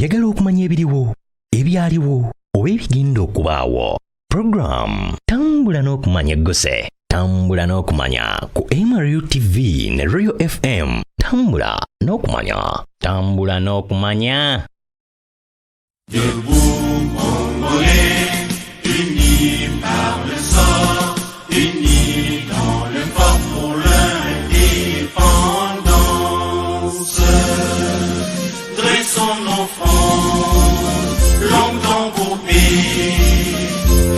Oyagala okumanya ebiriwo, ebyaliwo, oba ebigenda okubaawo. Program Tambula n'okumanya eggose. Tambula n'okumanya ku MRU TV ne Royal FM. Tambula n'okumanya. Tambula n'okumanya. Debout, Congolais, unis par le sort, unis dans le fort pour l'indépendance. Dressons nos fronts, longtemps coupés,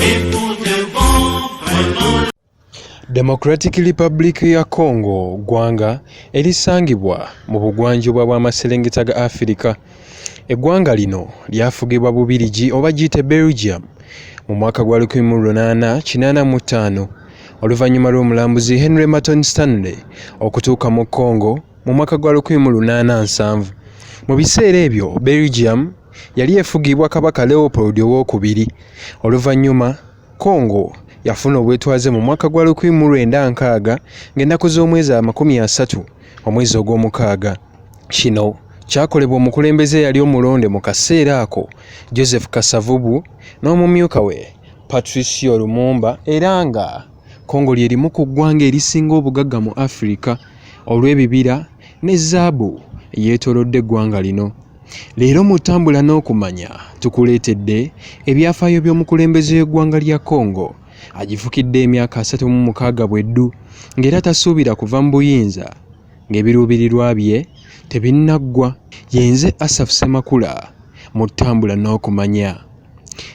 et pour de bon prenons. Democratic Republic ya Congo gwanga erisangibwa mu bugwanjuba bw'amaserengeta ga Africa. Eggwanga lino lyafugibwa Bubirigi oba giyite Belgium mu mwaka gwa 1885 oluvannyuma lw'omulambuzi Henry Martin Stanley okutuuka mu Congo mu mwaka gwa 1807. Mu biseera ebyo Belgium yali efugibwa Kabaka Leopold II. Oluvannyuma Congo yafuna obwetwaze mu mwaka gwa 1906 ng'ennaku z'omwezi 30 omwezi ogw'omukaaga. Kino kyakolebwa omukulembeze yali omulonde mu kaseera ako Joseph Kasavubu n'omumyuka we Patricio Lumumba, era nga Congo lyerimu ku ggwanga erisinga obugagga mu Africa olw'ebibira ne zaabu yeetoolodde eggwanga lino. Leero mu Tambula n'okumanya tukuleetedde ebyafaayo by'omukulembeze w'eggwanga lya Congo agifukidde emyaka 36 bweddu ng'era tasuubira kuva mu buyinza ng'ebiruubirirwa bye tebinnaggwa. Yenze Asaf Semakula mu Tambula n'okumanya.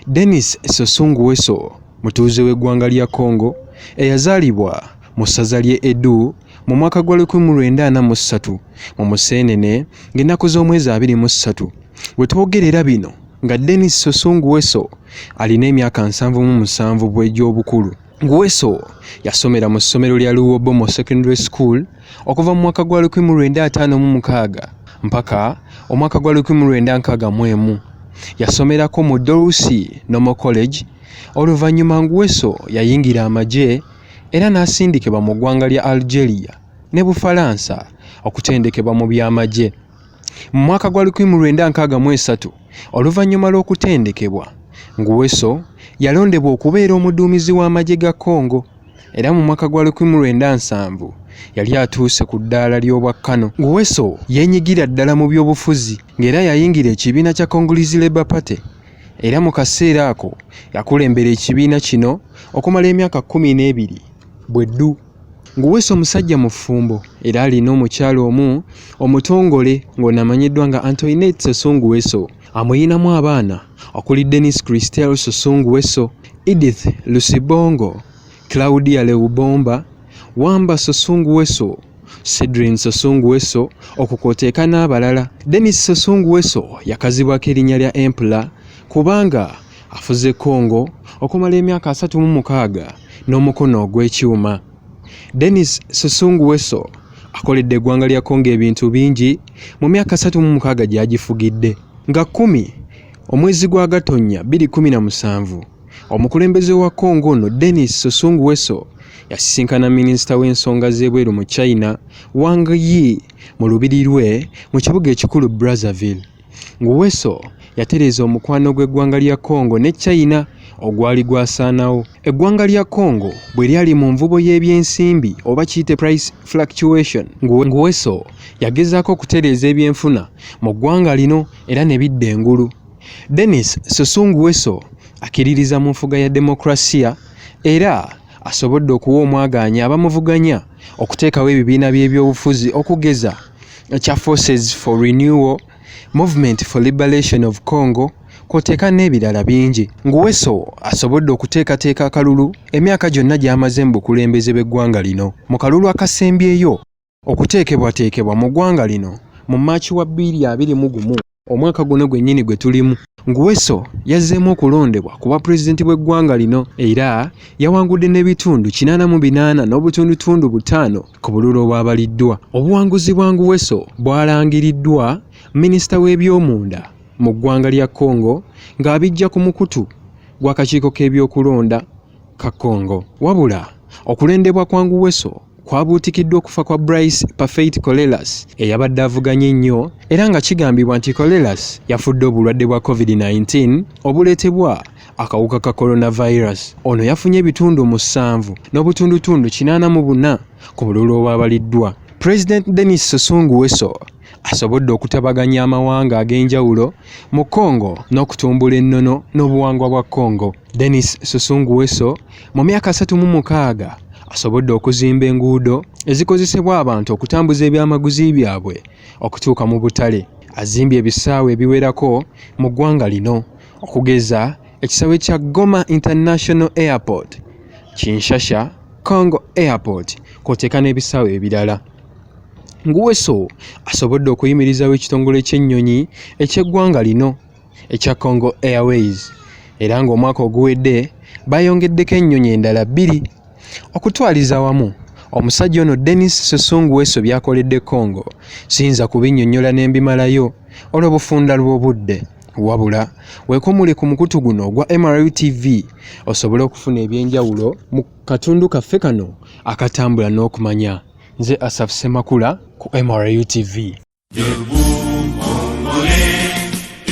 Denis Sassou Nguesso mutuuze w'eggwanga lya Congo eyazaalibwa mu ssaza ly'e Edu mu mwaka gwa 1943 mu Museenene ng'ennaku z'omwezi 23. We twogerera bino nga Denis Sassou Nguesso alina emyaka 77 bw'egy'obukulu. Nguesso yasomera mu ssomero lya Luobomo Secondary School okuva mu mwaka gwa 1956 mpaka omwaka gwa 1961. Yasomerako mu Dorusi Normal College. Oluvannyuma Nguesso yayingira amagye era n'asindikibwa mu ggwanga lya Algeria ne Bufalansa okutendekebwa mu by'amagye. Mu mwaka gwa 1963 oluvannyuma lw'okutendekebwa Nguesso yalondebwa okubeera omuduumizi w'amagye ga Congo, era mu mwaka gwa 1907 yali atuuse ku ddaala ly'obwakkano. Nguesso yeenyigira ddala mu by'obufuzi ng'era yayingira ekibiina kya Congolese Labour Party, era mu kaseera ako yakulembera ekibiina kino okumala emyaka 12 bweddu. Nguesso musajja mufumbo era alina omukyalo omu omutongole ng'onamanyiddwa nga Antoinette Sassou Nguesso. Amuyinamu abaana okuli Denis Christelle Sassou Nguesso, Edith Lusibongo, Claudia Leubomba, Wamba Sassou Nguesso, Cedrine Sassou Nguesso okukooteeka n'abalala. Denis Sassou Nguesso yakazibwako erinnya lya Emperor kubanga afuze Congo okumala emyaka 36 n'omukono ogw'ekyuma. Denis Sassou Nguesso akoledde eggwanga lya Congo ebintu bingi mu myaka 36 gy'agifugidde. Nga 10 omwezi gwa Gatonnya 2017 omukulembeze wa Congo ono Denis Sassou Nguesso yasisinkana minisita w'ensonga z'ebweru mu China Wang Yi mu lubiri lwe mu kibuga ekikulu Brazzaville. Nguesso yatereeza omukwano gw'eggwanga lya Congo ne China ogwali gwasaanawo. Eggwanga lya Congo bwe lyali mu nvubo y'ebyensimbi oba kiyite price fluctuation, Nguesso yagezaako okutereeza ebyenfuna mu ggwanga lino era ne bidda engulu. Denis Sassou Nguesso akkiririza mu nfuga ya demokrasiya era asobodde okuwa omwagaanya abamuvuganya okuteekawo ebibiina by'ebyobufuzi okugeza kya Forces for Renewal, Movement for Liberation of Congo, kwoteeka n'ebirala bingi. Nguesso asobodde okuteekateeka akalulu emyaka gyonna gy'amaze mu bukulembeze bw'eggwanga lino. Mu kalulu akasembyeyo okuteekebwateekebwa mu ggwanga lino mu Maaci wa 2021 omwaka guno gwennyini gwe tulimu, Nguesso yazzeemu okulondebwa ku bwapulezidenti bw'eggwanga lino era yawangudde n'ebitundu 88 n'obutundutundu 5 ku bululu obwabaliddwa. Obuwanguzi bwa Nguesso bwalangiriddwa minisita w'ebyomunda mu ggwanga lya Congo ng'abijja ku mukutu gw'akakiiko k'ebyokulonda ka Congo. Wabula okulondebwa kwa Nguesso kwabuutikiddwa okufa kwa Bryce Parfait Coleras eyabadde avuganya ennyo era nga kigambibwa nti Coleras yafudde obulwadde bwa COVID-19 obuleetebwa akawuka ka coronavirus. Ono yafunye ebitundu 7 n'obutundutundu 84 ku bululu obwabaliddwa. President Denis Sassou Nguesso asobodde okutabaganya amawanga ag'enjawulo mu Congo n'okutumbula ennono n'obuwangwa bwa Congo. Denis Sassou Nguesso mu myaka 36 asobodde okuzimba enguudo ezikozesebwa abantu okutambuza ebyamaguzi byabwe okutuuka mu butale. Azimbye ebisaawe ebiwerako mu ggwanga lino okugeza ekisaawe kya Goma International Airport, Kinshasa Congo Airport kw'oteeka n'ebisaawe ebirala. Nguesso asobodde okuyimirizawo ekitongole ky'ennyonyi eky'eggwanga lino ekya Congo Airways era ng'omwaka oguwedde bayongeddeko ennyonyi endala 2 okutwaliza wamu. Omusajja ono Denis Sassou Nguesso byakoledde Congo siyinza kubinnyonnyola n'embimalayo olw'obufunda lw'obudde, wabula weekomule ku mukutu guno ogwa MRU TV osobole okufuna ebyenjawulo mu katundu kaffe kano akatambula n'okumanya. Nze Asaf Semakula ku MRU TV. Debout